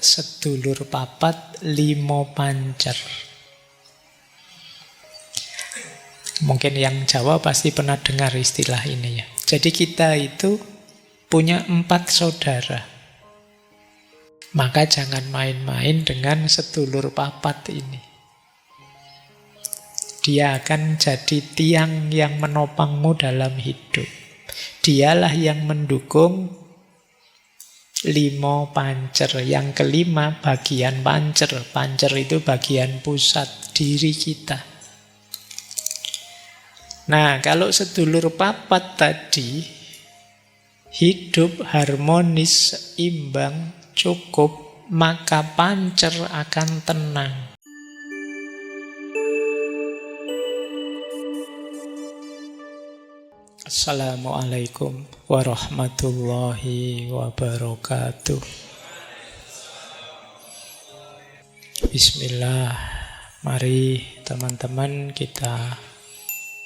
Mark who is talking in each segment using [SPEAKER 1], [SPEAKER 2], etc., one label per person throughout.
[SPEAKER 1] sedulur papat, limo pancer. Mungkin yang Jawa pasti pernah dengar istilah ini ya. Jadi kita itu punya 4 saudara. Maka jangan main-main dengan sedulur papat ini. Dia akan jadi tiang yang menopangmu dalam hidup. Dialah yang mendukung limo pancer. Yang kelima bagian pancer. Pancer itu bagian pusat diri kita. Nah, kalau sedulur papat tadi hidup harmonis, seimbang, cukup, maka pancer akan tenang. Assalamualaikum warahmatullahi wabarakatuh. Bismillah. Mari teman-teman kita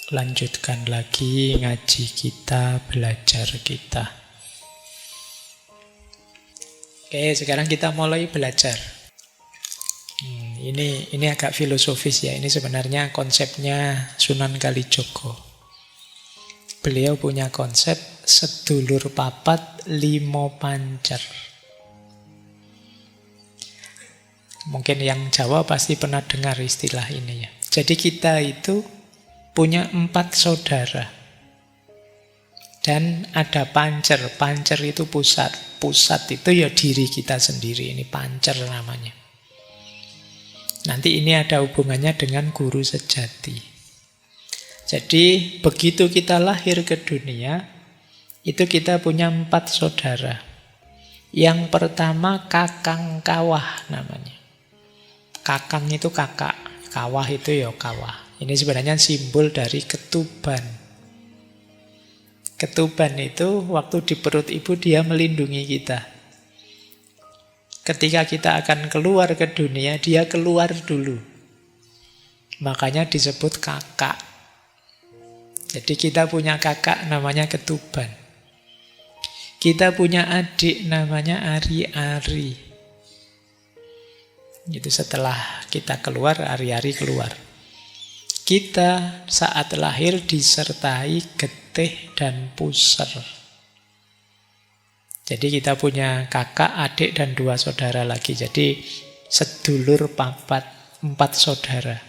[SPEAKER 1] lanjutkan lagi ngaji kita, belajar kita. Oke, sekarang kita mulai belajar. Ini agak filosofis ya. Ini sebenarnya konsepnya Sunan Kalijogo. Beliau punya konsep sedulur papat, limo pancer. Mungkin yang Jawa pasti pernah dengar istilah ini ya. Jadi kita itu punya 4 saudara. Dan ada pancer. Pancer itu pusat. Pusat itu ya diri kita sendiri. Ini pancer namanya. Nanti ini ada hubungannya dengan guru sejati. Jadi begitu kita lahir ke dunia, itu kita punya 4 saudara. Yang pertama kakang kawah namanya. Kakang itu kakak, kawah itu ya kawah. Ini sebenarnya simbol dari ketuban. Ketuban itu waktu di perut ibu dia melindungi kita. Ketika kita akan keluar ke dunia, dia keluar dulu. Makanya disebut kakak. Jadi kita punya kakak namanya ketuban. Kita punya adik namanya ari-ari. Itu setelah kita keluar, ari-ari keluar. Kita saat lahir disertai getih dan puser. Jadi kita punya kakak, adik, dan 2 saudara lagi. Jadi sedulur papat, 4 saudara.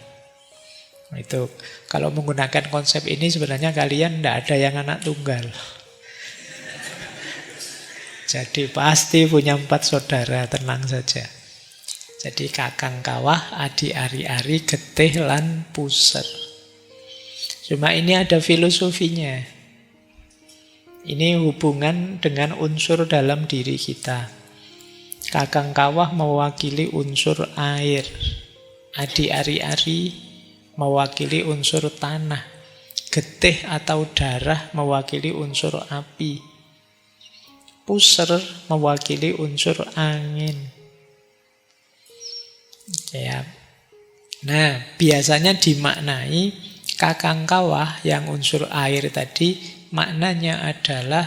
[SPEAKER 1] Itu kalau menggunakan konsep ini sebenarnya kalian tidak ada yang anak tunggal. Jadi pasti punya 4 saudara, tenang saja. Jadi kakang kawah, adik ari-ari, getih lan puser. Cuma ini ada filosofinya. Ini hubungan dengan unsur dalam diri kita. Kakang kawah mewakili unsur air. Adik ari-ari mewakili unsur tanah. Getih atau darah mewakili unsur api. Puser mewakili unsur angin. Ya. Nah, biasanya dimaknai kakang kawah yang unsur air tadi maknanya adalah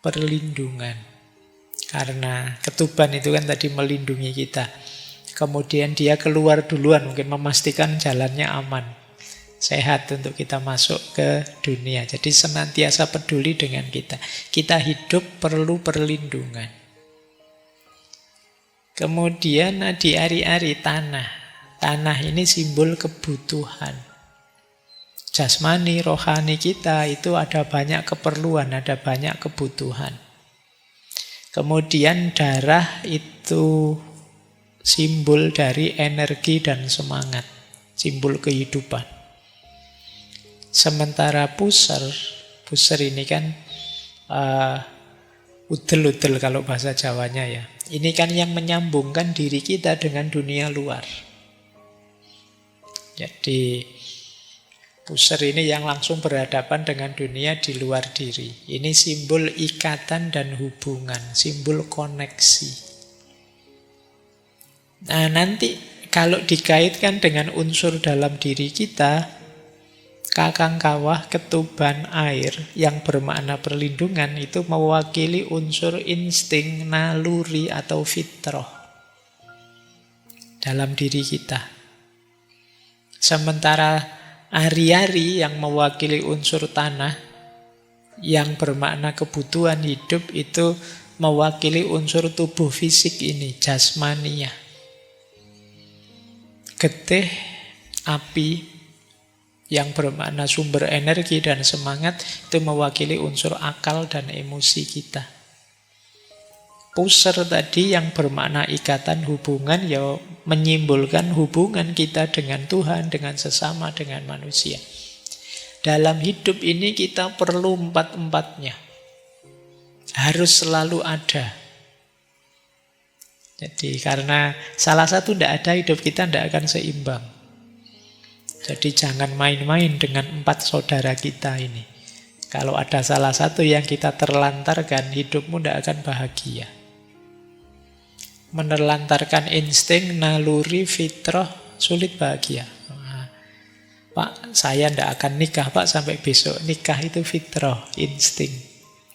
[SPEAKER 1] perlindungan. Karena ketuban itu kan tadi melindungi kita. Kemudian dia keluar duluan, mungkin memastikan jalannya aman, sehat untuk kita masuk ke dunia. Jadi senantiasa peduli dengan kita. Kita hidup perlu perlindungan. Kemudian di ari-ari tanah. Tanah ini simbol kebutuhan. Jasmani, rohani kita itu ada banyak keperluan, ada banyak kebutuhan. Kemudian darah itu simbol dari energi dan semangat, simbol kehidupan. Sementara puser ini kan udel-udel kalau bahasa Jawanya ya. Ini kan yang menyambungkan diri kita dengan dunia luar. Jadi puser ini yang langsung berhadapan dengan dunia di luar diri. Ini simbol ikatan dan hubungan, simbol koneksi. Nah, nanti kalau dikaitkan dengan unsur dalam diri kita, kakang kawah, ketuban, air yang bermakna perlindungan itu mewakili unsur insting, naluri atau fitrah. dalam diri kita. Sementara ari-ari yang mewakili unsur tanah, yang bermakna kebutuhan hidup, itu mewakili unsur tubuh fisik ini, jasmania. Getih, api, yang bermakna sumber energi dan semangat, itu mewakili unsur akal dan emosi kita. Puser tadi yang bermakna ikatan hubungan, ya menyimbolkan hubungan kita dengan Tuhan, dengan sesama, dengan manusia. Dalam hidup ini kita perlu empat-empatnya. Harus selalu ada. Jadi karena salah satu tidak ada, hidup kita tidak akan seimbang. Jadi jangan main-main dengan empat saudara kita ini. Kalau ada salah satu yang kita terlantarkan, hidupmu tidak akan bahagia. Menelantarkan insting, naluri, fitrah, sulit bahagia. Pak, saya tidak akan nikah, Pak, sampai besok. Nikah itu fitrah, insting.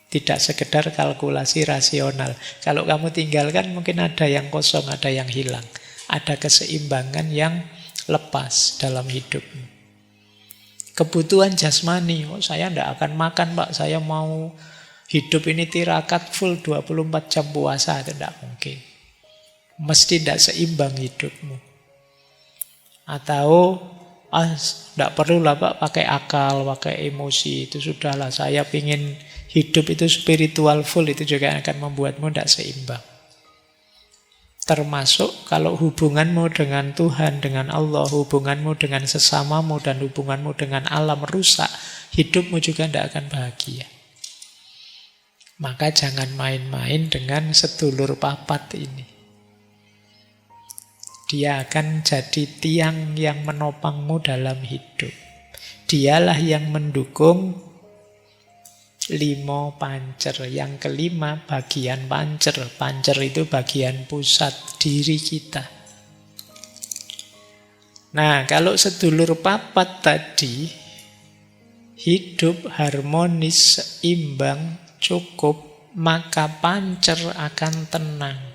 [SPEAKER 1] Tidak sekedar kalkulasi rasional. Kalau kamu tinggalkan, mungkin ada yang kosong, ada yang hilang. Ada keseimbangan yang lepas dalam hidupmu. Kebutuhan jasmani, saya tidak akan makan, Pak, saya mau hidup ini tirakat full 24 jam puasa, itu tidak mungkin. Mesti tidak seimbang hidupmu. Atau tidak perlulah, Pak, pakai akal, pakai emosi, itu sudahlah, saya ingin hidup itu spiritual full, itu juga akan membuatmu tidak seimbang. Termasuk kalau hubunganmu dengan Tuhan, dengan Allah, hubunganmu dengan sesamamu, dan hubunganmu dengan alam rusak, hidupmu juga tidak akan bahagia. Maka jangan main-main dengan sedulur papat ini. Dia akan jadi tiang yang menopangmu dalam hidup. Dialah yang mendukung 5 pancer. Yang kelima, bagian pancer. Pancer itu bagian pusat diri kita. Nah, kalau sedulur papat tadi, hidup harmonis, seimbang, cukup, maka pancer akan tenang.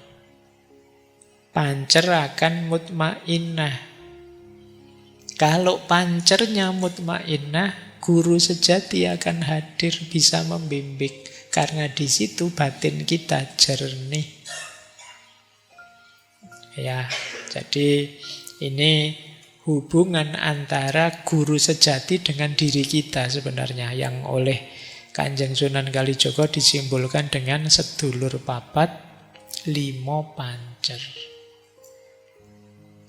[SPEAKER 1] Pancer akan mutmainnah. Kalau pancernya mutmainnah, guru sejati akan hadir, bisa membimbing. Karena di situ batin kita jernih. Ya, jadi ini hubungan antara guru sejati dengan diri kita sebenarnya, yang oleh Kanjeng Sunan Kalijaga disimbolkan dengan sedulur papat 5 pancer.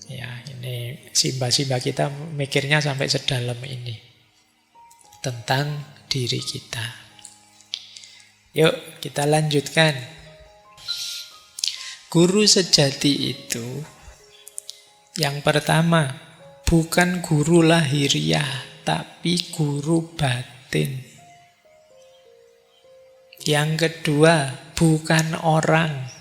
[SPEAKER 1] Ya, ini simba-simba kita mikirnya sampai sedalam ini tentang diri kita. Yuk, kita lanjutkan. Guru sejati itu, yang pertama, bukan guru lahiriah, tapi guru batin. Yang kedua, bukan orang.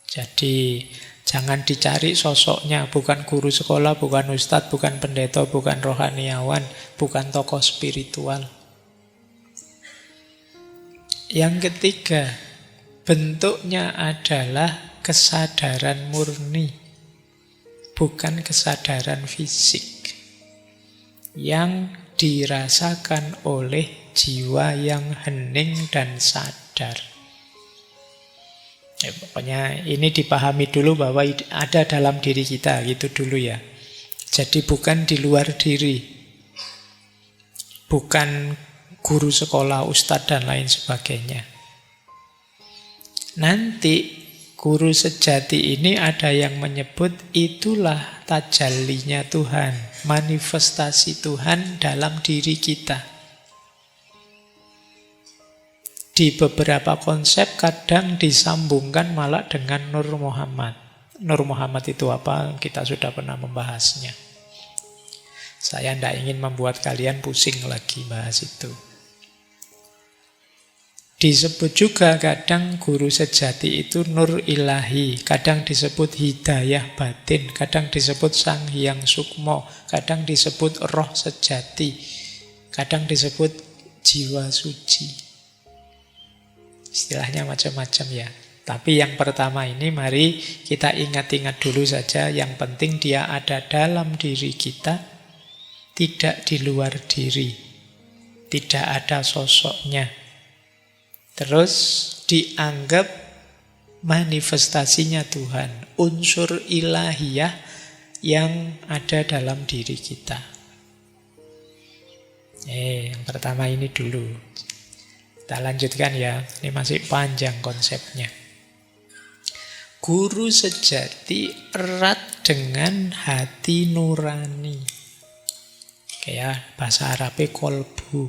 [SPEAKER 1] Jadi jangan dicari sosoknya, bukan guru sekolah, bukan ustadz, bukan pendeta, bukan rohaniawan, bukan tokoh spiritual. Yang ketiga, bentuknya adalah kesadaran murni, bukan kesadaran fisik, yang dirasakan oleh jiwa yang hening dan sadar. Ya, pokoknya ini dipahami dulu bahwa ada dalam diri kita, gitu dulu ya. Jadi bukan di luar diri, bukan guru sekolah, ustadz, dan lain sebagainya. Nanti guru sejati ini ada yang menyebut itulah tajallinya Tuhan, manifestasi Tuhan dalam diri kita. Di beberapa konsep kadang disambungkan malah dengan Nur Muhammad. Nur Muhammad itu apa? Kita sudah pernah membahasnya. Saya tidak ingin membuat kalian pusing lagi bahas itu. Disebut juga kadang guru sejati itu Nur Ilahi, kadang disebut hidayah batin, kadang disebut Sang Hyang Sukmo, kadang disebut roh sejati, kadang disebut jiwa suci. Istilahnya macam-macam ya. Tapi yang pertama ini mari kita ingat-ingat dulu saja. Yang penting dia ada dalam diri kita, tidak di luar diri. Tidak ada sosoknya. Terus dianggap manifestasinya Tuhan, unsur ilahiyah yang ada dalam diri kita. Yang pertama ini dulu. Kita lanjutkan ya, ini masih panjang konsepnya. Guru sejati erat dengan hati nurani. Kayak bahasa Arabnya kolbu.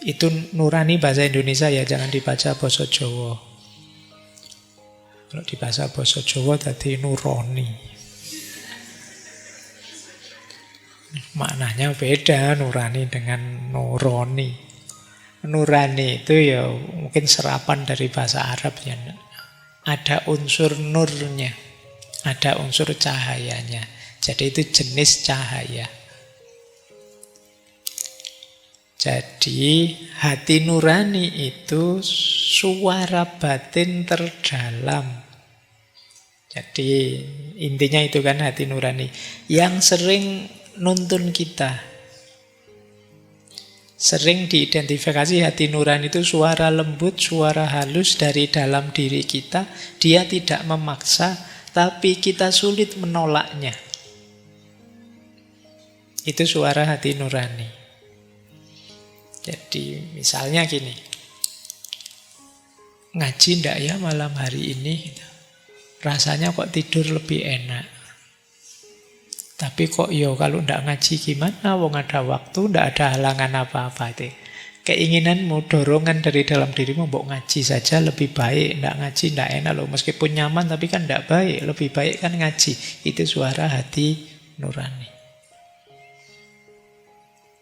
[SPEAKER 1] Itu nurani bahasa Indonesia ya, jangan dibaca basa Jawa. Kalau di bahasa basa Jawa tadi nurani. Maknanya beda nurani dengan nurani. Nurani itu ya mungkin serapan dari bahasa Arab ya. Ada unsur nurnya, ada unsur cahayanya. Jadi itu jenis cahaya. Jadi hati nurani itu suara batin terdalam. Jadi intinya itu kan hati nurani yang sering nuntun kita. Sering diidentifikasi hati nurani itu suara lembut, suara halus dari dalam diri kita. Dia tidak memaksa, tapi kita sulit menolaknya. Itu suara hati nurani. Jadi misalnya gini, ngaji ndak ya malam hari ini? Rasanya kok tidur lebih enak. Tapi kok kalau ndak ngaji gimana? Wong ada waktu, ndak ada halangan apa-apa itu. Keinginanmu, dorongan dari dalam dirimu, mbok ngaji saja lebih baik. Ndak ngaji ndak enak loh. Meskipun nyaman tapi kan ndak baik. Lebih baik kan ngaji. Itu suara hati nurani.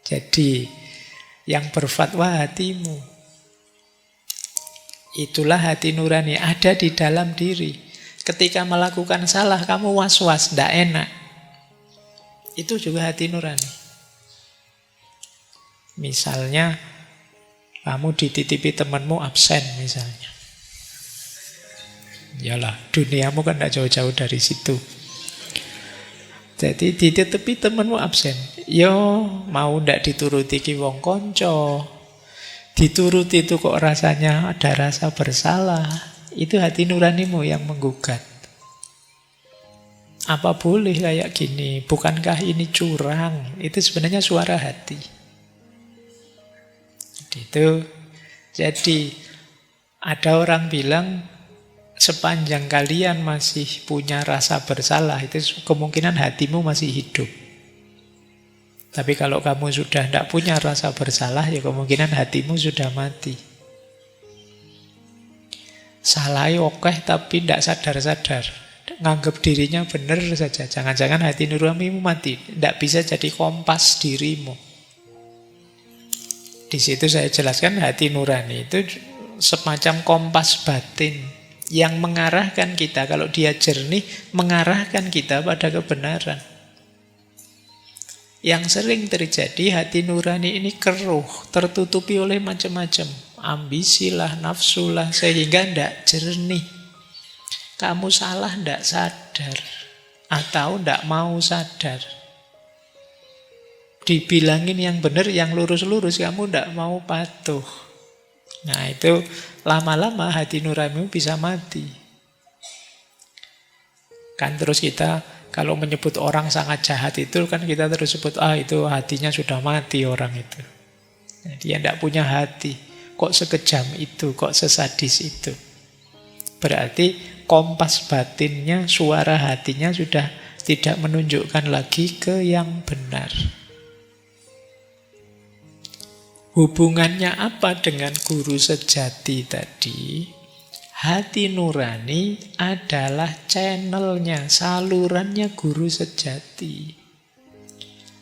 [SPEAKER 1] Jadi yang berfatwa hatimu. Itulah hati nurani, ada di dalam diri. Ketika melakukan salah, kamu was-was, ndak enak. Itu juga hati nurani. Misalnya, kamu dititipi temanmu absen misalnya. Yalah, duniamu kan ndak jauh-jauh dari situ. Jadi dititipi temanmu absen. Yo, mau ndak dituruti ki wong konco. Dituruti itu kok rasanya ada rasa bersalah. Itu hati nuranimu yang menggugat. Apa boleh kayak gini? Bukankah ini curang? Itu sebenarnya suara hati. Jadi ada orang bilang sepanjang kalian masih punya rasa bersalah, itu kemungkinan hatimu masih hidup. Tapi kalau kamu sudah tidak punya rasa bersalah, ya kemungkinan hatimu sudah mati. Salah oke tapi tidak sadar-sadar. Nganggap dirinya benar saja. Jangan-jangan hati nuranimu mati. Tidak bisa jadi kompas dirimu. Di situ saya jelaskan hati nurani itu semacam kompas batin yang mengarahkan kita. Kalau dia jernih, mengarahkan kita pada kebenaran. Yang sering terjadi hati nurani ini keruh, tertutupi oleh macam-macam. Ambisilah, nafsulah, sehingga tidak jernih. Kamu salah tidak sadar, atau tidak mau sadar. Dibilangin yang benar, yang lurus-lurus, kamu tidak mau patuh. Nah itu lama-lama hati nuranimu bisa mati. Kan terus kita kalau menyebut orang sangat jahat itu kan kita terus sebut, itu hatinya sudah mati orang itu. Dia tidak punya hati. Kok sekejam itu, kok sesadis itu. Berarti kompas batinnya, suara hatinya sudah tidak menunjukkan lagi ke yang benar. Hubungannya apa dengan guru sejati tadi? Hati nurani adalah channelnya, salurannya guru sejati.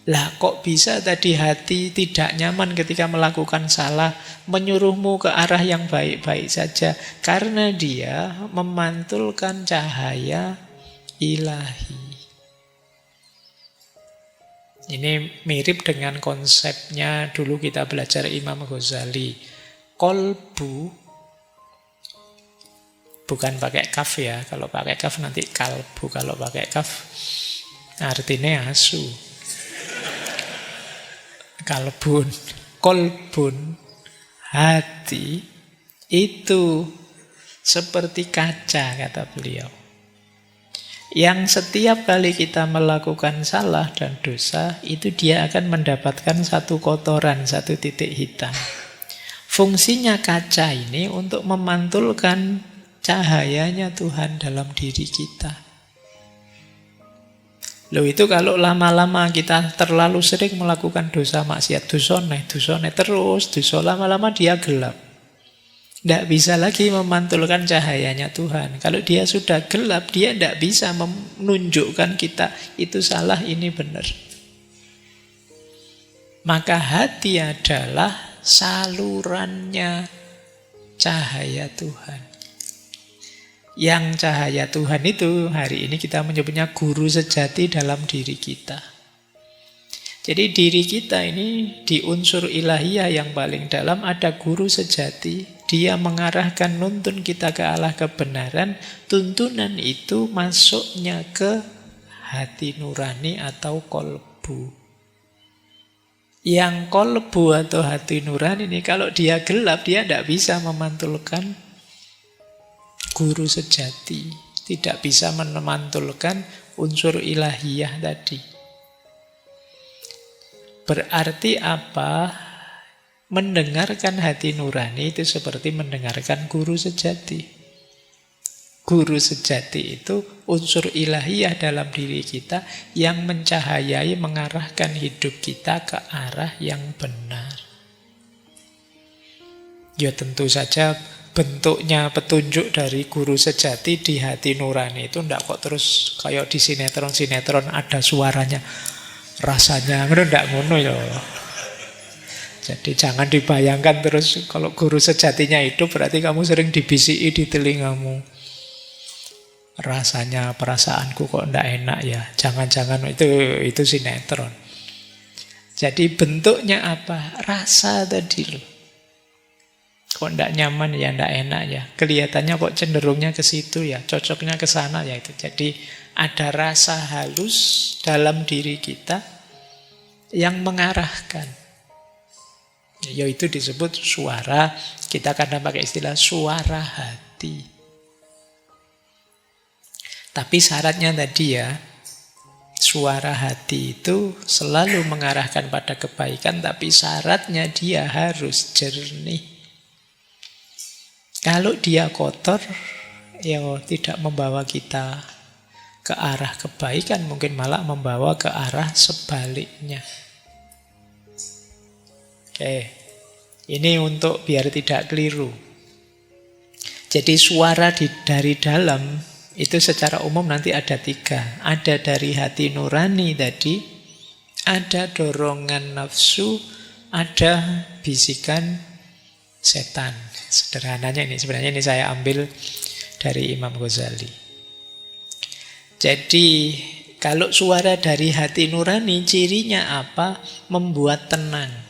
[SPEAKER 1] Lah kok bisa tadi hati tidak nyaman ketika melakukan salah, menyuruhmu ke arah yang baik-baik saja? Karena dia memantulkan cahaya ilahi. Ini mirip dengan konsepnya dulu kita belajar Imam Ghazali. Kolbu Bukan pakai kaf ya. Kalau pakai kaf nanti kalbu. Kalau pakai kaf artinya asu. Kalbun, kolbun, hati itu seperti kaca, kata beliau. Yang setiap kali kita melakukan salah dan dosa, itu dia akan mendapatkan satu kotoran, satu titik hitam. Fungsinya kaca ini untuk memantulkan cahayanya Tuhan dalam diri kita. Loh, itu kalau lama-lama kita terlalu sering melakukan dosa maksiat, dosone terus, dosa lama-lama dia gelap. Tidak bisa lagi memantulkan cahayanya Tuhan. Kalau dia sudah gelap, dia tidak bisa menunjukkan kita itu salah, ini benar. Maka hati adalah salurannya cahaya Tuhan. Yang cahaya Tuhan itu hari ini kita menyebutnya guru sejati dalam diri kita. Jadi diri kita ini di unsur ilahiyah yang paling dalam ada guru sejati. Dia mengarahkan, nuntun kita ke arah kebenaran. Tuntunan itu masuknya ke hati nurani atau kolbu. Yang kolbu atau hati nurani ini kalau dia gelap, dia tidak bisa memantulkan guru sejati, tidak bisa memantulkan unsur ilahiyah tadi. Berarti apa? Mendengarkan hati nurani itu seperti mendengarkan guru sejati. Guru sejati itu unsur ilahiyah dalam diri kita yang mencahayai, mengarahkan hidup kita ke arah yang benar. Ya tentu saja bentuknya petunjuk dari guru sejati di hati nurani itu ndak kok terus kayak di sinetron-sinetron ada suaranya, rasanya, ndak ngono ya. Jadi jangan dibayangkan terus kalau guru sejatinya itu berarti kamu sering dibisiki di telingamu. Rasanya, perasaanku kok ndak enak ya. Jangan-jangan itu sinetron. Jadi bentuknya apa? Rasa tadi loh. Kok ndak nyaman ya, ndak enak ya. Kelihatannya kok cenderungnya ke situ ya, cocoknya ke sana ya itu. Jadi ada rasa halus dalam diri kita yang mengarahkan. Yaitu disebut suara, kita kadang pakai istilah suara hati. Tapi syaratnya tadi ya, suara hati itu selalu mengarahkan pada kebaikan, tapi syaratnya dia harus jernih. Kalau dia kotor, ya tidak membawa kita ke arah kebaikan, mungkin malah membawa ke arah sebaliknya. Oke, ini untuk biar tidak keliru. Jadi suara dari dalam itu secara umum nanti ada 3. Ada dari hati nurani tadi, ada dorongan nafsu, ada bisikan setan. Sederhananya ini, sebenarnya ini saya ambil dari Imam Ghazali. Jadi kalau suara dari hati nurani cirinya apa? Membuat tenang.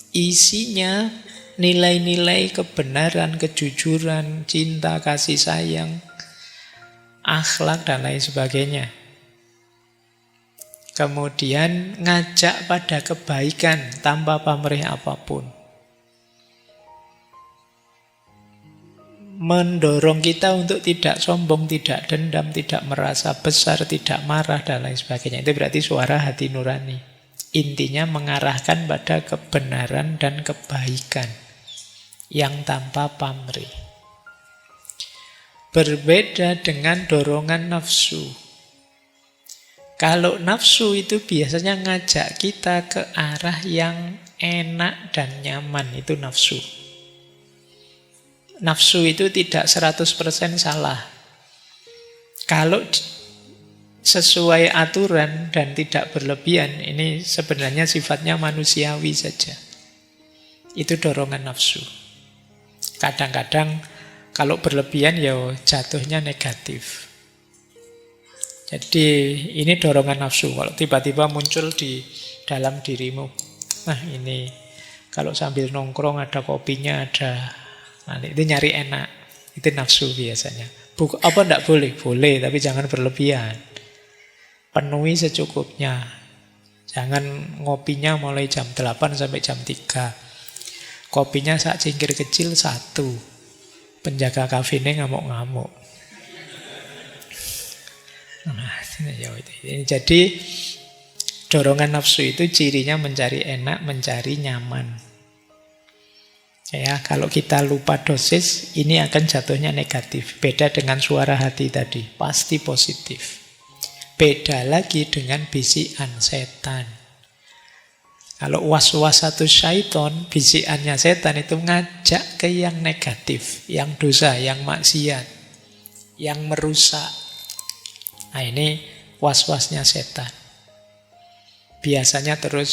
[SPEAKER 1] Isinya nilai-nilai kebenaran, kejujuran, cinta, kasih sayang, akhlak dan lain sebagainya. Kemudian ngajak pada kebaikan tanpa pamrih apapun. Mendorong kita untuk tidak sombong, tidak dendam, tidak merasa besar, tidak marah, dan lain sebagainya. Itu berarti suara hati nurani. Intinya mengarahkan pada kebenaran dan kebaikan yang tanpa pamrih. Berbeda dengan dorongan nafsu. Kalau nafsu itu biasanya ngajak kita ke arah yang enak dan nyaman, itu nafsu. Nafsu itu tidak 100% salah. Kalau sesuai aturan dan tidak berlebihan, ini sebenarnya sifatnya manusiawi saja. Itu dorongan nafsu. Kadang-kadang kalau berlebihan ya jatuhnya negatif. Jadi ini dorongan nafsu. Kalau tiba-tiba muncul di dalam dirimu, nah ini kalau sambil nongkrong ada kopinya, ada, nanti itu nyari enak. Itu nafsu biasanya. Apa enggak boleh? Boleh, tapi jangan berlebihan. Penuhi secukupnya. Jangan ngopinya mulai jam 8 sampai jam 3. Kopinya sak cingkir kecil 1. Penjaga kafenya ngamuk-ngamuk. Nah, jadi dorongan nafsu itu cirinya mencari enak, mencari nyaman. Ya, kalau kita lupa dosis, ini akan jatuhnya negatif. Beda dengan suara hati tadi, pasti positif. Beda lagi dengan bisikan setan. Kalau was-was syaiton, bisikannya setan itu ngajak ke yang negatif, yang dosa, yang maksiat, yang merusak. Nah, ini was-wasnya setan. Biasanya terus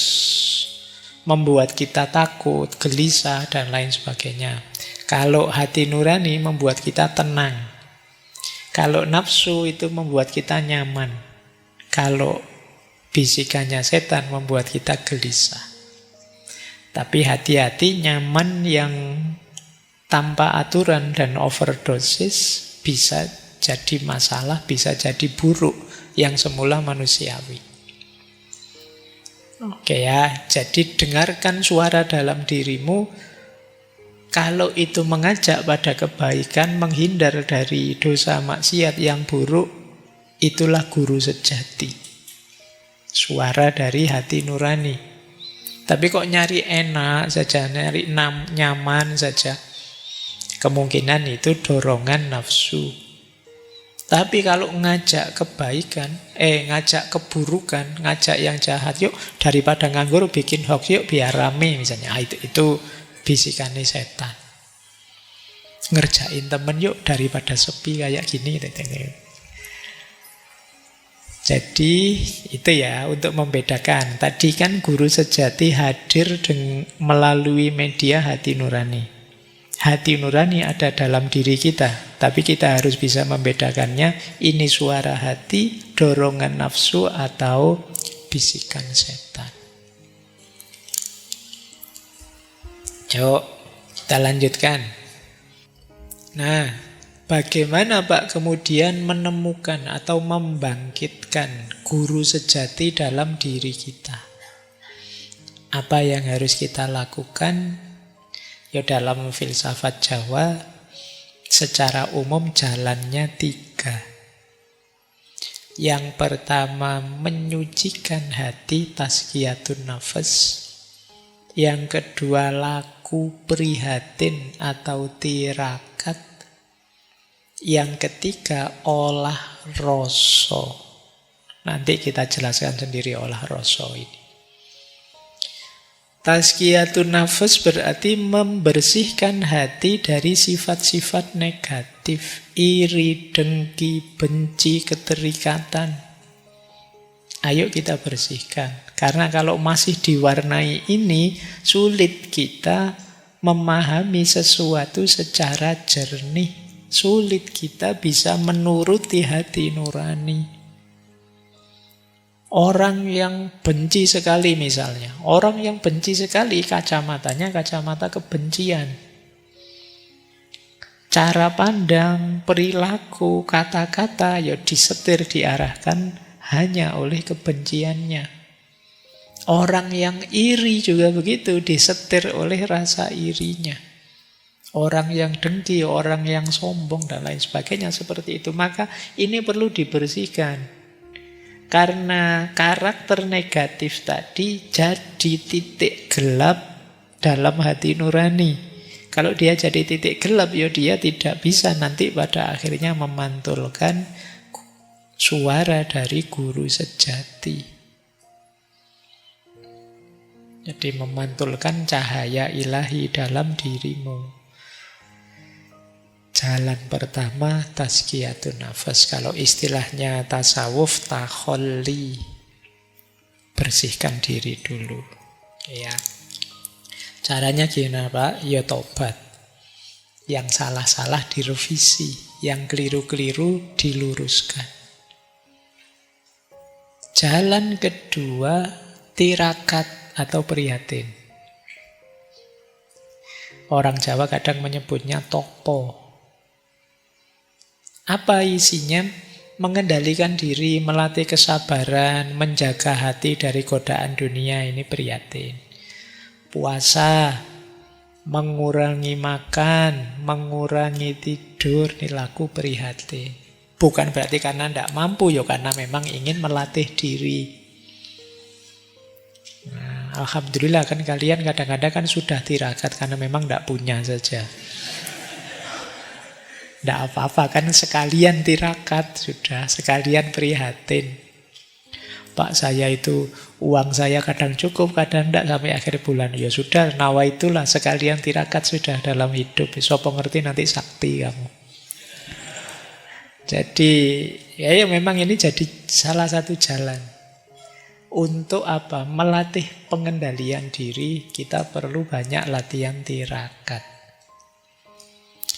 [SPEAKER 1] membuat kita takut, gelisah, dan lain sebagainya. Kalau hati nurani membuat kita tenang. Kalau nafsu itu membuat kita nyaman. Kalau bisikannya setan membuat kita gelisah. Tapi hati-hati, nyaman yang tanpa aturan dan overdosis bisa jadi masalah, bisa jadi buruk yang semula manusiawi. Oke ya, jadi dengarkan suara dalam dirimu. Kalau itu mengajak pada kebaikan, menghindar dari dosa maksiat yang buruk, itulah guru sejati. Suara dari hati nurani. Tapi kok nyari enak saja, nyari nyaman saja, kemungkinan itu dorongan nafsu. Tapi kalau ngajak kebaikan, ngajak keburukan, ngajak yang jahat, yuk daripada nganggur bikin hoax, yuk biar rame misalnya. Itu bisikannya setan. Ngerjain temen yuk daripada sepi kayak gini. Jadi itu ya untuk membedakan. Tadi kan guru sejati hadir melalui media hati nurani. Hati nurani ada dalam diri kita, tapi kita harus bisa membedakannya. Ini suara hati, dorongan nafsu, atau bisikan setan. Yuk, kita lanjutkan. Nah, bagaimana Pak kemudian menemukan atau membangkitkan guru sejati dalam diri kita? Apa yang harus kita lakukan? Ya, dalam filsafat Jawa secara umum jalannya 3. Yang pertama menyucikan hati, tazkiyatun nafas. Yang kedua laku prihatin atau tirakat. Yang ketiga olah rasa. Nanti kita jelaskan sendiri olah rasa ini. Tazkiyatun nafas berarti membersihkan hati dari sifat-sifat negatif, iri, dengki, benci, keterikatan. Ayo kita bersihkan. Karena kalau masih diwarnai ini, sulit kita memahami sesuatu secara jernih. Sulit kita bisa menuruti hati nurani. Orang yang benci sekali misalnya, orang yang benci sekali kacamatanya kacamata kebencian. Cara pandang, perilaku, kata-kata ya disetir, diarahkan hanya oleh kebenciannya. Orang yang iri juga begitu, disetir oleh rasa irinya. Orang yang dengki, orang yang sombong, dan lain sebagainya seperti itu. Maka ini perlu dibersihkan. Karena karakter negatif tadi jadi titik gelap dalam hati nurani. Kalau dia jadi titik gelap, ya dia tidak bisa nanti pada akhirnya memantulkan suara dari guru sejati. Jadi memantulkan cahaya ilahi dalam dirimu. Jalan pertama tazkiyatun nafas. Kalau istilahnya tasawuf, takholli. Bersihkan diri dulu. Ya. Caranya gimana Pak? Ya tobat. Yang salah-salah direvisi, yang keliru-keliru diluruskan. Jalan kedua tirakat atau prihatin. Orang Jawa kadang menyebutnya topo. Apa isinya? Mengendalikan diri, melatih kesabaran, menjaga hati dari godaan dunia, ini prihatin. Puasa, mengurangi makan, mengurangi tidur, ini laku prihatin. Bukan berarti karena tidak mampu, ya karena memang ingin melatih diri. Nah, alhamdulillah kan kalian kadang-kadang kan sudah tirakat karena memang tidak punya saja. Tidak apa-apa kan, sekalian tirakat sudah, sekalian prihatin. Pak, saya itu uang saya kadang cukup, kadang tidak sampai akhir bulan. Ya sudah, nawa itulah sekalian tirakat sudah dalam hidup. Sopo ngerti nanti sakti kamu. Jadi ya memang ini jadi salah satu jalan. Untuk apa? Melatih pengendalian diri, kita perlu banyak latihan tirakat.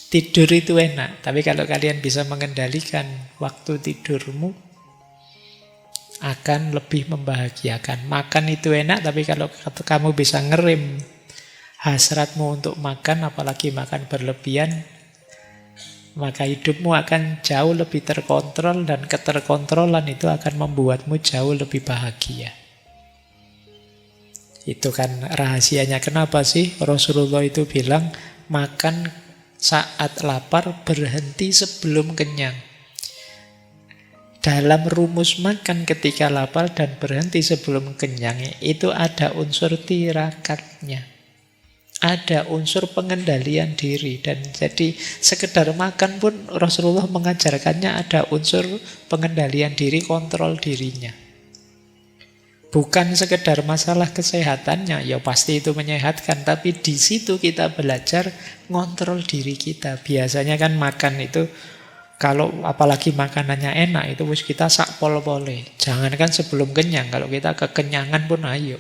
[SPEAKER 1] Tidur itu enak, tapi kalau kalian bisa mengendalikan waktu tidurmu, akan lebih membahagiakan. Makan itu enak, tapi kalau kamu bisa ngerem hasratmu untuk makan, apalagi makan berlebihan, maka hidupmu akan jauh lebih terkontrol, dan keterkontrolan itu akan membuatmu jauh lebih bahagia. Itu kan rahasianya. Kenapa sih Rasulullah itu bilang makan saat lapar, berhenti sebelum kenyang. Dalam rumus makan ketika lapar dan berhenti sebelum kenyang, itu ada unsur tirakatnya. Ada unsur pengendalian diri. Dan jadi sekedar makan pun Rasulullah mengajarkannya ada unsur pengendalian diri, kontrol dirinya. Bukan sekedar masalah kesehatannya, ya pasti itu menyehatkan, tapi di situ kita belajar ngontrol diri kita. Biasanya kan makan itu, kalau apalagi makanannya enak, itu kita sak pol-pole. Jangankan sebelum kenyang, kalau kita kekenyangan pun ayo.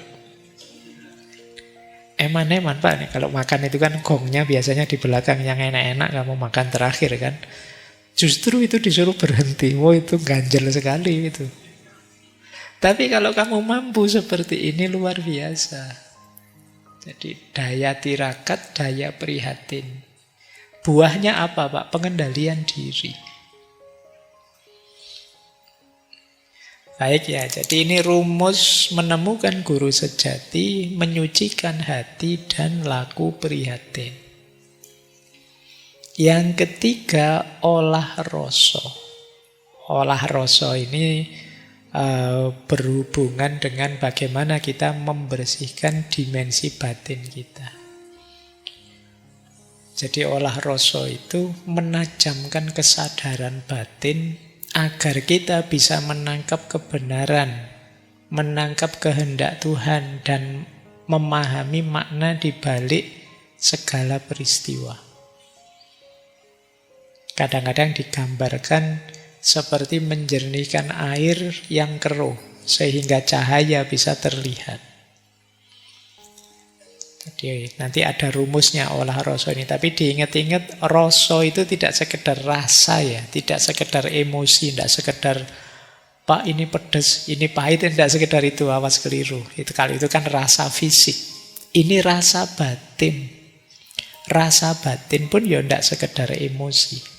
[SPEAKER 1] Eman-eman Pak, nih, kalau makan itu kan gongnya biasanya di belakang, yang enak-enak kamu makan terakhir kan. Justru itu disuruh berhenti. Wah, itu ganjel sekali itu. Tapi kalau kamu mampu seperti ini, luar biasa. Jadi daya tirakat, daya prihatin. Buahnya apa Pak? Pengendalian diri. Baik ya, jadi ini rumus menemukan guru sejati, menyucikan hati dan laku prihatin. Yang ketiga, olah rasa. Olah rasa ini berhubungan dengan bagaimana kita membersihkan dimensi batin kita. Jadi olah rasa itu menajamkan kesadaran batin agar kita bisa menangkap kebenaran, menangkap kehendak Tuhan, dan memahami makna di balik segala peristiwa. Kadang-kadang digambarkan seperti menjernihkan air yang keruh, sehingga cahaya bisa terlihat. Jadi nanti ada rumusnya olah rasa ini. Tapi diingat-ingat, rasa itu tidak sekedar rasa ya, tidak sekedar emosi, tidak sekedar Pak ini pedas, ini pahit, tidak sekedar itu, awas keliru. Itu kalau itu kan rasa fisik. Ini rasa batin. Rasa batin pun ya tidak sekedar emosi.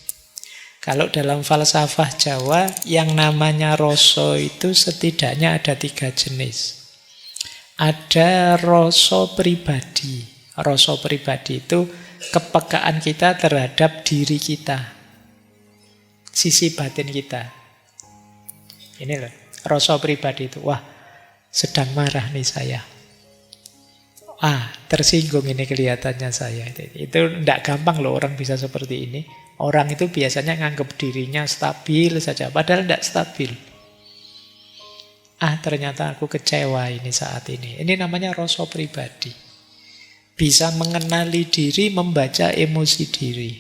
[SPEAKER 1] Kalau dalam falsafah Jawa, yang namanya rasa itu setidaknya ada 3 jenis. Ada rasa pribadi. Rasa pribadi itu kepekaan kita terhadap diri kita, sisi batin kita. Ini loh, rasa pribadi itu. Wah, sedang marah nih saya. Tersinggung ini kelihatannya saya. Itu tidak gampang loh orang bisa seperti ini. Orang itu biasanya nganggap dirinya stabil saja, padahal tidak stabil. Ternyata aku kecewa ini saat ini. Ini namanya rasa pribadi. Bisa mengenali diri, membaca emosi diri.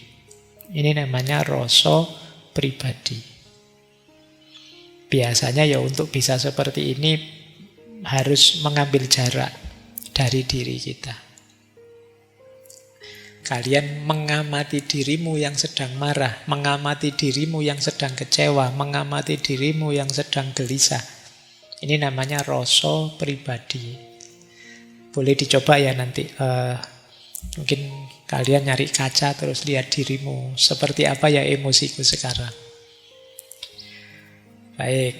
[SPEAKER 1] Ini namanya rasa pribadi. Biasanya ya untuk bisa seperti ini harus mengambil jarak dari diri kita. Kalian mengamati dirimu yang sedang marah, mengamati dirimu yang sedang kecewa, mengamati dirimu yang sedang gelisah. Ini namanya rasa pribadi. Boleh dicoba ya nanti. Mungkin kalian nyari kaca terus lihat dirimu. Seperti apa ya emosiku sekarang. Baik,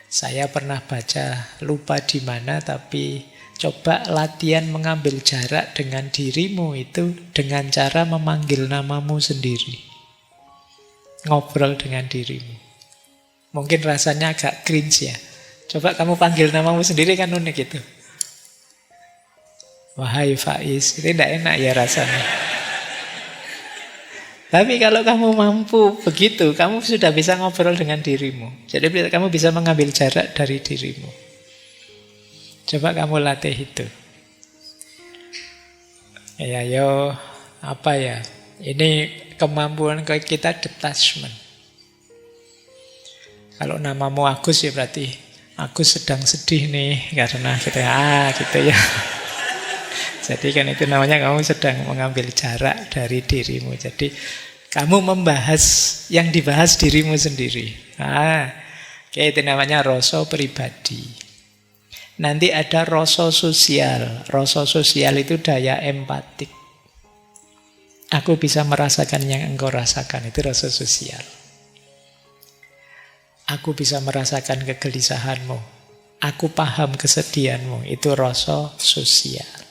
[SPEAKER 1] saya pernah baca, lupa di mana, tapi coba latihan mengambil jarak dengan dirimu itu dengan cara memanggil namamu sendiri. Ngobrol dengan dirimu. Mungkin rasanya agak cringe ya. Coba kamu panggil namamu sendiri, kan unik itu. Wahai Faiz, itu tidak enak ya rasanya. Tapi kalau kamu mampu begitu, kamu sudah bisa ngobrol dengan dirimu. Jadi kamu bisa mengambil jarak dari dirimu. Coba kamu latih itu. Ya, yo, apa ya? Ini kemampuan kita detachment. Kalau namamu Agus ya berarti Agus sedang sedih nih karena gitu ya. Jadi kan itu namanya kamu sedang mengambil jarak dari dirimu. Jadi kamu membahas yang dibahas dirimu sendiri. Oke, itu namanya rasa pribadi. Nanti ada rasa sosial. Rasa sosial itu daya empatik. Aku bisa merasakan yang engkau rasakan. Itu rasa sosial. Aku bisa merasakan kegelisahanmu. Aku paham kesedihanmu. Itu rasa sosial.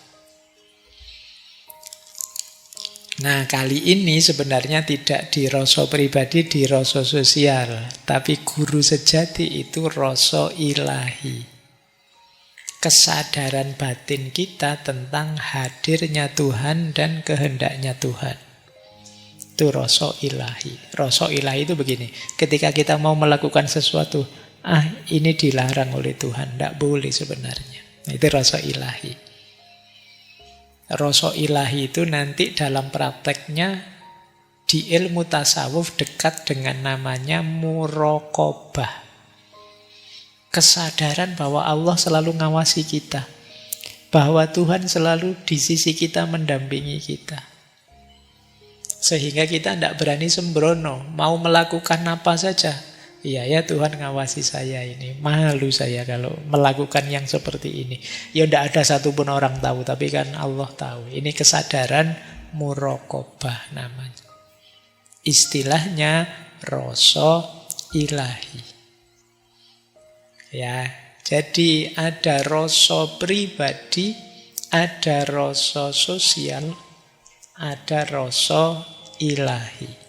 [SPEAKER 1] Nah, kali ini sebenarnya tidak di rasa pribadi, di rasa sosial. Tapi guru sejati itu rasa ilahi. Kesadaran batin kita tentang hadirnya Tuhan dan kehendaknya Tuhan. Itu rasa ilahi. Rasa ilahi itu begini. Ketika kita mau melakukan sesuatu, ini dilarang oleh Tuhan. Tidak boleh sebenarnya. Itu rasa ilahi. Rasa ilahi itu nanti dalam prakteknya di ilmu tasawuf dekat dengan namanya muraqabah. Kesadaran bahwa Allah selalu ngawasi kita. Bahwa Tuhan selalu di sisi kita mendampingi kita. Sehingga kita tidak berani sembrono. Mau melakukan apa saja. Iya ya, Tuhan ngawasi saya ini. Malu saya kalau melakukan yang seperti ini. Ya tidak ada satupun orang tahu, tapi kan Allah tahu. Ini kesadaran muraqabah namanya. Istilahnya rasa ilahi. Ya, jadi ada rasa pribadi, ada rasa sosial, ada rasa ilahi.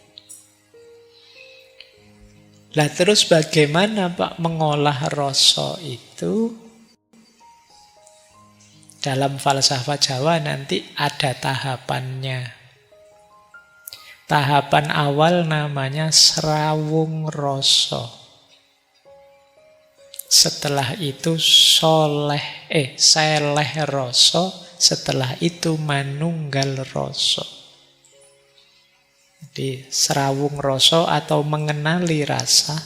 [SPEAKER 1] Lah terus bagaimana Pak mengolah rasa itu? Dalam falsafah Jawa nanti ada tahapannya. Tahapan awal namanya srawung rasa. Setelah itu seleh rasa, setelah itu manunggal rasa. Jadi srawung rasa atau mengenali rasa,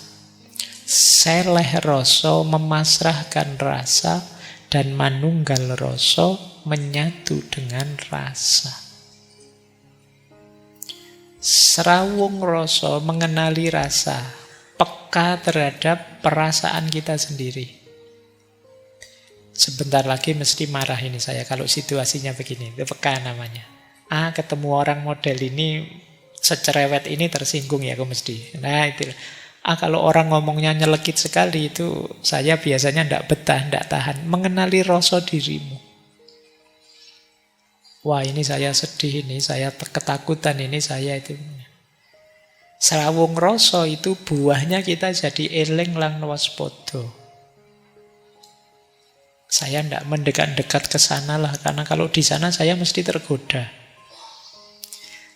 [SPEAKER 1] seleh rasa memasrahkan rasa, dan manunggal rasa menyatu dengan rasa. Srawung rasa mengenali rasa, peka terhadap perasaan kita sendiri. Sebentar lagi mesti marah ini saya kalau situasinya begini, itu peka namanya. Ketemu orang model ini, secerewet ini tersinggung ya aku mesti. Nah itu. Kalau orang ngomongnya nyelekit sekali itu saya biasanya tidak betah, tidak tahan. Mengenali rasa dirimu. Wah ini saya sedih, ini saya ketakutan, ini saya itu. Srawung rasa itu buahnya kita jadi eling lan waspada. Saya tidak mendekat-dekat ke sana lah, karena kalau di sana saya mesti tergoda.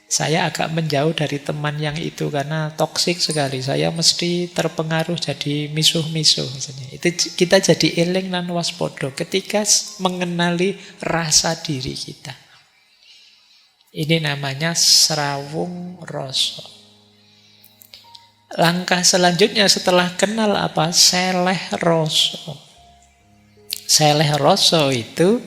[SPEAKER 1] Saya agak menjauh dari teman yang itu karena toksik sekali. Saya mesti terpengaruh jadi misuh-misuh. Itu kita jadi eling lan waspada ketika mengenali rasa diri kita. Ini namanya srawung rasa. Langkah selanjutnya setelah kenal apa? Seleh rasa. Seleh rasa itu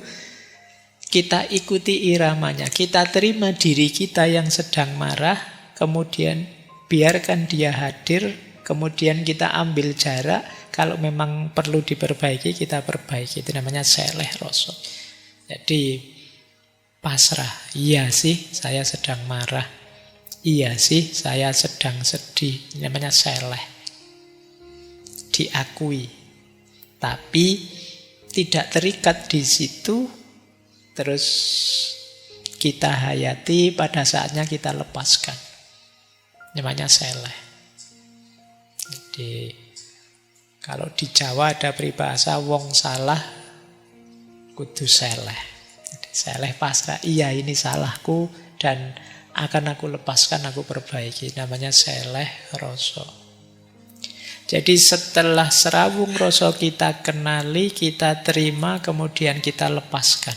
[SPEAKER 1] kita ikuti iramanya, kita terima diri kita yang sedang marah, kemudian biarkan dia hadir, kemudian kita ambil jarak, kalau memang perlu diperbaiki, kita perbaiki. Itu namanya seleh rasa. Jadi pasrah, iya sih saya sedang marah, iya sih saya sedang sedih. Ini namanya seleh. diakui. Tapi tidak terikat di situ, terus kita hayati, pada saatnya kita lepaskan. Namanya seleh. Jadi kalau di Jawa ada peribahasa wong salah kudu seleh. Jadi seleh pasrah, iya ini salahku dan akan aku lepaskan, aku perbaiki. Namanya seleh rasa. Jadi setelah serawung rasa kita kenali, kita terima, kemudian kita lepaskan.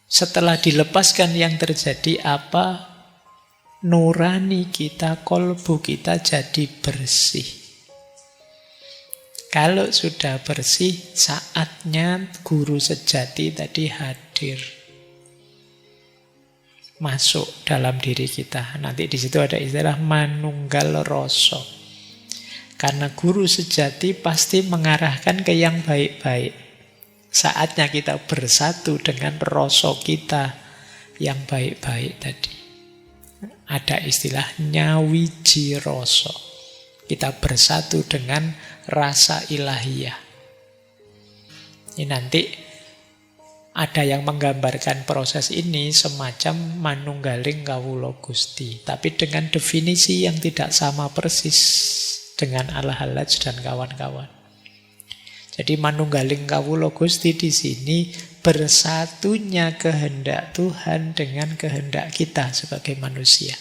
[SPEAKER 1] Setelah dilepaskan yang terjadi apa? Nurani kita, kolbu kita jadi bersih. Kalau sudah bersih, saatnya guru sejati tadi hadir. Masuk dalam diri kita. Nanti di situ ada istilah manunggal rasa. Karena guru sejati pasti mengarahkan ke yang baik-baik. Saatnya kita bersatu dengan rasa kita yang baik-baik tadi. Ada istilah nyawiji rasa. Kita bersatu dengan rasa ilahiyah. Ini nanti ada yang menggambarkan proses ini semacam manunggaling kawula Gusti. Tapi dengan definisi yang tidak sama persis dengan Al-Hallaj dan kawan-kawan. Jadi manunggaling kawula Gusti di sini bersatunya kehendak Tuhan dengan kehendak kita sebagai manusia.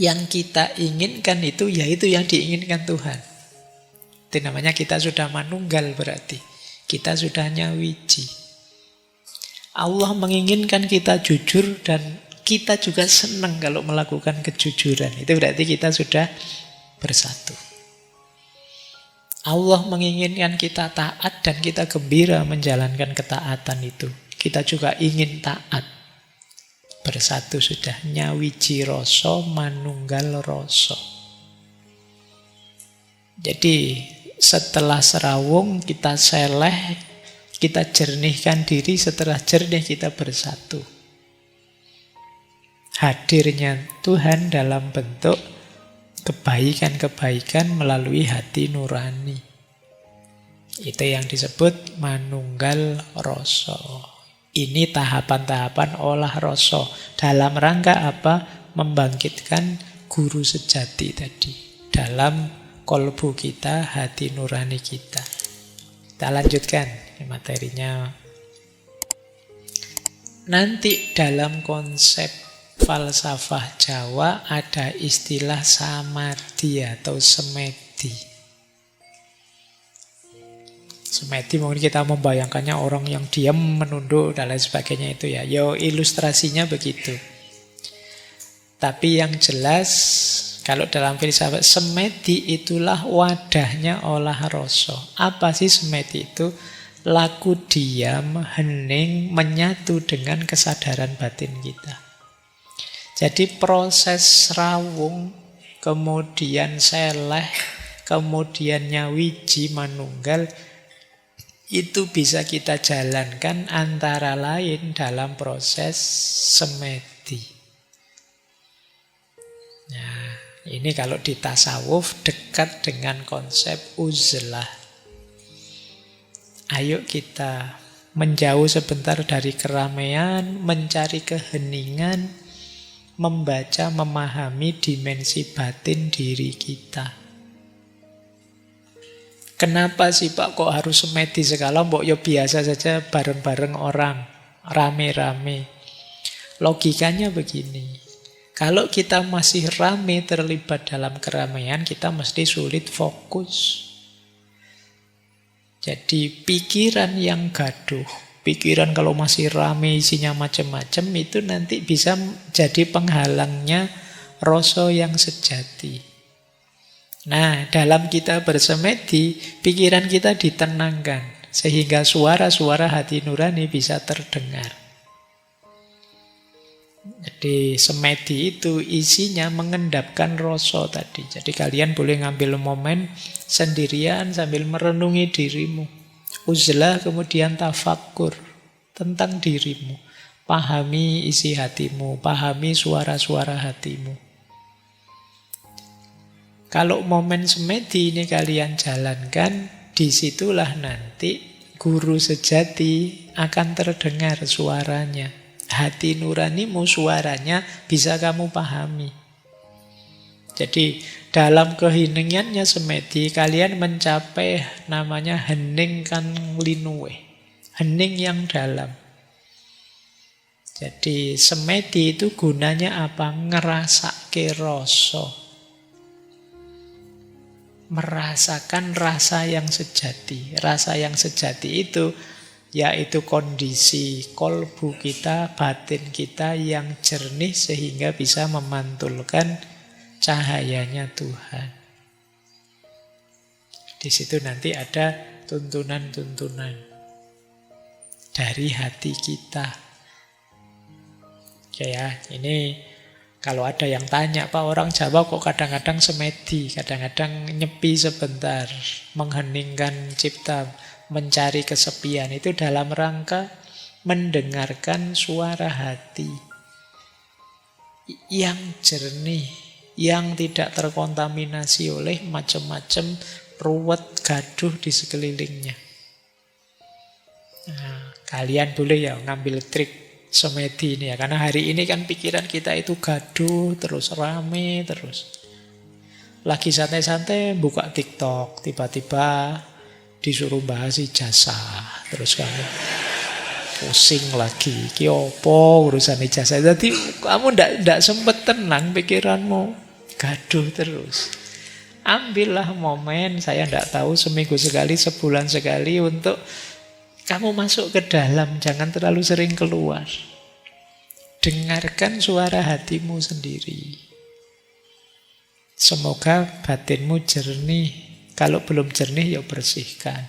[SPEAKER 1] Yang kita inginkan itu, yaitu yang diinginkan Tuhan. Itu namanya kita sudah manunggal berarti. Kita sudah nyawiji. Allah menginginkan kita jujur dan kita juga senang kalau melakukan kejujuran. Itu berarti kita sudah bersatu. Allah menginginkan kita taat dan kita gembira menjalankan ketaatan itu. Kita juga ingin taat. Bersatu sudah. Nyawiji rasa, manunggal rasa. Jadi setelah serawung kita seleh, kita jernihkan diri, setelah jernih kita bersatu. Hadirnya Tuhan dalam bentuk kebaikan-kebaikan melalui hati nurani. Itu yang disebut manunggal rasa. Ini tahapan-tahapan olah rasa. Dalam rangka apa? Membangkitkan guru sejati tadi. Dalam kolbu kita, hati nurani kita. Kita lanjutkan materinya. Nanti dalam konsep falsafah Jawa ada istilah samadhi atau semedi. Semedi mungkin kita membayangkannya orang yang diam, menunduk dan lain sebagainya itu ya. Yo ilustrasinya begitu. Tapi yang jelas kalau dalam filsafat semedi itulah wadahnya olah rasa. Apa sih semedi itu? Laku diam, hening, menyatu dengan kesadaran batin kita. Jadi proses rawung, kemudian seleh, kemudian nyawiji manunggal, itu bisa kita jalankan antara lain dalam proses semedi. Nah, ini kalau di tasawuf dekat dengan konsep uzlah. Ayo kita menjauh sebentar dari keramaian, mencari keheningan, membaca, memahami dimensi batin diri kita. Kenapa sih Pak kok harus semedi segala? Mbok ya biasa saja bareng-bareng orang, rame-rame. Logikanya begini. Kalau kita masih rame terlibat dalam keramaian, kita mesti sulit fokus. Jadi pikiran yang gaduh, pikiran kalau masih rame isinya macam-macam itu nanti bisa jadi penghalangnya rasa yang sejati. Nah, dalam kita bersemedi, pikiran kita ditenangkan sehingga suara-suara hati nurani bisa terdengar. Jadi semedi itu isinya mengendapkan rasa tadi. Jadi kalian boleh ngambil momen sendirian sambil merenungi dirimu. Uzlah kemudian tafakkur tentang dirimu. Pahami isi hatimu, pahami suara-suara hatimu. Kalau momen semedi ini kalian jalankan, disitulah nanti guru sejati akan terdengar suaranya. Hati nuranimu suaranya bisa kamu pahami. Jadi dalam keheningannya semedi, kalian mencapai namanya hening kang linuwe. Hening yang dalam. Jadi semedi itu gunanya apa? Ngerasake rasa. Merasakan rasa yang sejati. Rasa yang sejati itu yaitu kondisi kolbu kita, batin kita yang jernih sehingga bisa memantulkan cahayanya Tuhan. Di situ nanti ada tuntunan-tuntunan dari hati kita. Oke ya, ini kalau ada yang tanya, Pak, orang Jawa kok kadang-kadang semedi, kadang-kadang nyepi sebentar, mengheningkan cipta, mencari kesepian. Itu dalam rangka mendengarkan suara hati yang jernih, yang tidak terkontaminasi oleh macam-macam ruwet gaduh di sekelilingnya. Nah, kalian boleh ya ngambil trik semedi ini ya, karena hari ini kan pikiran kita itu gaduh terus, rame terus. Lagi santai-santai buka TikTok, tiba-tiba disuruh bahas ijazah, terus kamu pusing lagi, ki opo urusan ijazah. Jadi kamu ndak sempet tenang, pikiranmu gaduh terus. Ambillah momen, saya ndak tahu seminggu sekali, sebulan sekali untuk kamu masuk ke dalam, jangan terlalu sering keluar. Dengarkan suara hatimu sendiri. Semoga batinmu jernih. Kalau belum jernih, ya bersihkan.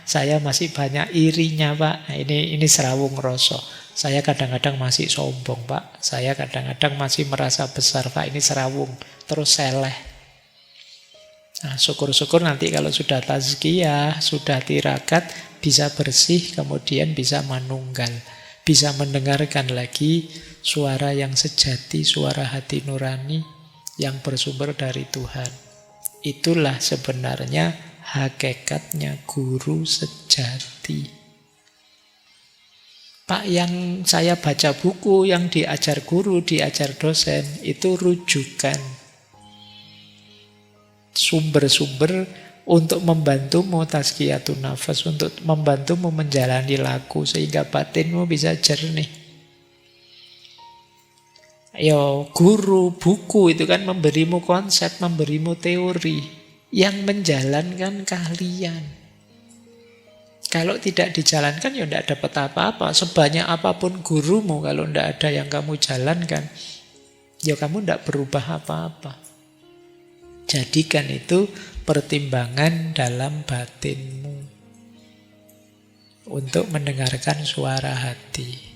[SPEAKER 1] Saya masih banyak irinya, Pak. Nah, ini serawung rasa. Saya kadang-kadang masih sombong, Pak. Saya kadang-kadang masih merasa besar, Pak. Ini serawung. Terus seleh. Nah, syukur-syukur nanti kalau sudah tazkiyah, sudah tirakat, bisa bersih, kemudian bisa manunggal. Bisa mendengarkan lagi suara yang sejati, suara hati nurani yang bersumber dari Tuhan. Itulah sebenarnya hakikatnya guru sejati. Pak, yang saya baca buku, yang diajar guru, diajar dosen, itu rujukan. Sumber-sumber untuk membantumu tazkiyatun nafas, untuk membantumu menjalani laku sehingga batinmu bisa jernih. Guru, buku itu kan memberimu konsep, memberimu teori. Yang menjalankan kalian. Kalau tidak dijalankan ya tidak dapat apa-apa. Sebanyak apapun gurumu, kalau tidak ada yang kamu jalankan, ya kamu tidak berubah apa-apa. Jadikan itu pertimbangan dalam batinmu untuk mendengarkan suara hati.